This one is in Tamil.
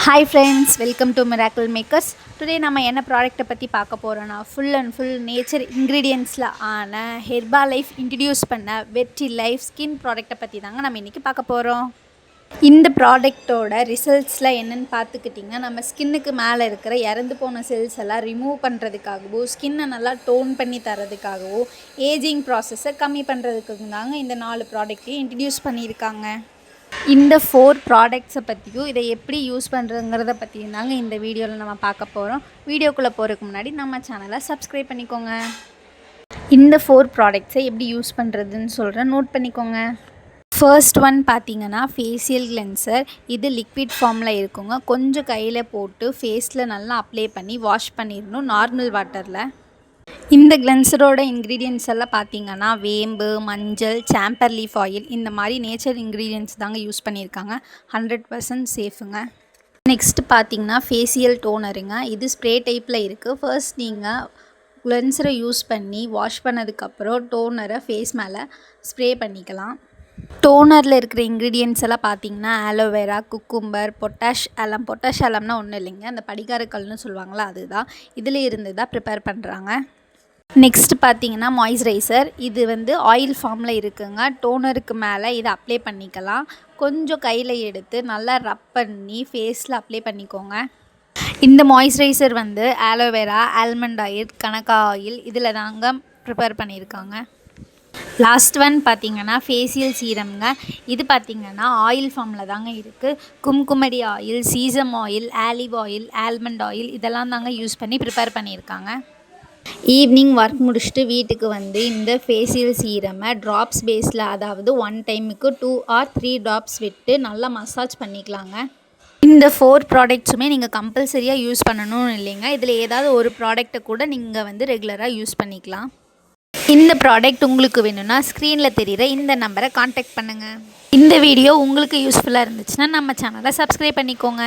Hi friends, welcome to Miracle Makers. Today நம்ம என்ன ப்ராடக்ட்டை பற்றி பார்க்க போகிறோன்னா ஃபுல் அண்ட் ஃபுல் நேச்சர் இன்க்ரீடியன்ட்ஸில் ஆன ஹெர்பாலைஃப் இன்ட்ரடியூஸ் பண்ண வெர்டிலைஃப் ஸ்கின் ப்ராடக்ட்டை பற்றி தாங்க நம்ம இன்றைக்கி பார்க்க போகிறோம். இந்த ப்ராடக்ட்டோட ரிசல்ட்ஸில் என்னென்னு பார்த்துக்கிட்டிங்கன்னா, நம்ம ஸ்கின்னுக்கு மேலே இருக்கிற இறந்து போன செல்ஸ் எல்லாம் ரிமூவ் பண்ணுறதுக்காகவோ, ஸ்கின்னை நல்லா டோன் பண்ணி தரதுக்காகவோ, ஏஜிங் ப்ராசஸை கம்மி பண்ணுறதுக்கு தாங்க இந்த 4 ப்ராடக்ட்டையும் இன்ட்ரடியூஸ் பண்ணியிருக்காங்க. இந்த 4 ப்ராடக்ட்ஸை பற்றியும் இதை எப்படி யூஸ் பண்ணுறதுங்கிறத பற்றியும் தாங்க இந்த வீடியோவில் நம்ம பார்க்க போகிறோம். வீடியோக்குள்ளே போகிறதுக்கு முன்னாடி நம்ம சேனலை சப்ஸ்கிரைப் பண்ணிக்கோங்க. இந்த 4 ப்ராடக்ட்ஸை எப்படி யூஸ் பண்ணுறதுன்னு சொல்கிறேன், நோட் பண்ணிக்கோங்க. ஃபர்ஸ்ட் ஒன் பார்த்திங்கன்னா ஃபேஷியல் கிளென்சர். இது லிக்விட் ஃபார்மில் இருக்குங்க. கொஞ்சம் கையில் போட்டு ஃபேஸில் நல்லா அப்ளை பண்ணி வாஷ் பண்ணிடணும் நார்மல் வாட்டரில். இந்த கிளென்சரோட இன்க்ரீடியன்ட்ஸ் எல்லாம் பார்த்திங்கன்னா வேம்பு, மஞ்சள், சாம்பர் லீஃப் ஆயில் இந்த மாதிரி நேச்சர் இன்க்ரீடியன்ட்ஸ் தாங்க யூஸ் பண்ணியிருக்காங்க. 100% சேஃபுங்க. நெக்ஸ்ட் பார்த்திங்கன்னா ஃபேஷியல் டோனருங்க. இது ஸ்ப்ரே டைப்பில் இருக்குது. ஃபர்ஸ்ட் நீங்கள் கிளென்சரை யூஸ் பண்ணி வாஷ் பண்ணதுக்கப்புறம் டோனரை ஃபேஸ் மேலே ஸ்ப்ரே பண்ணிக்கலாம். டோனரில் இருக்கிற இன்க்ரீடியன்ட்ஸ் எல்லாம் பார்த்திங்கன்னா ஆலோவேரா, குக்கும்பர், பொட்டாஷ் ஆலம்னா ஒன்றும் இல்லைங்க, அந்த படிகாரக்கல்னு சொல்லுவாங்களா அதுதான். இதில் இருந்து தான் ப்ரிப்பேர் பண்ணுறாங்க. நெக்ஸ்ட் பார்த்திங்கன்னா மாய்ஸ்சரைசர். இது ஆயில் ஃபார்மில் இருக்குங்க. டோனருக்கு மேலே இதை அப்ளை பண்ணிக்கலாம். கொஞ்சம் கையில் எடுத்து நல்லா ரப் பண்ணி ஃபேஸில் அப்ளை பண்ணிக்கோங்க. இந்த மாய்ஸ்சரைசர் ஆலோவேரா, ஆல்மண்ட் ஆயில், கனகா ஆயில் இதில் தாங்க ப்ரிப்பேர் பண்ணியிருக்காங்க. லாஸ்ட் ஒன் பார்த்திங்கன்னா ஃபேஷியல் சீரம்ங்க. இது பார்த்திங்கன்னா ஆயில் ஃபார்மில் தாங்க இருக்குது. Kumkumadi oil, sesame oil, olive oil, almond oil இதெல்லாம் தாங்க யூஸ் பண்ணி ப்ரிப்பேர் பண்ணியிருக்காங்க. ஈவினிங் ஒர்க் முடிச்சுட்டு வீட்டுக்கு இந்த ஃபேஷியல் சீரமை ட்ராப்ஸ் பேஸில், அதாவது 1 டைமுக்கு 2 or 3 ட்ராப்ஸ் விட்டு நல்லா மசாஜ் பண்ணிக்கலாங்க. இந்த 4 ப்ராடக்ட்ஸுமே நீங்கள் கம்பல்சரியாக யூஸ் பண்ணணும்னு இல்லைங்க. இதில் ஏதாவது ஒரு ப்ராடக்ட்டை கூட நீங்கள் ரெகுலராக யூஸ் பண்ணிக்கலாம். இந்த ப்ராடக்ட் உங்களுக்கு வேணும்னா ஸ்க்ரீனில் தெரிகிற இந்த நம்பரை காண்டாக்ட் பண்ணுங்கள். இந்த வீடியோ உங்களுக்கு யூஸ்ஃபுல்லாக இருந்துச்சுன்னா நம்ம சேனலை சப்ஸ்கிரைப் பண்ணிக்கோங்க.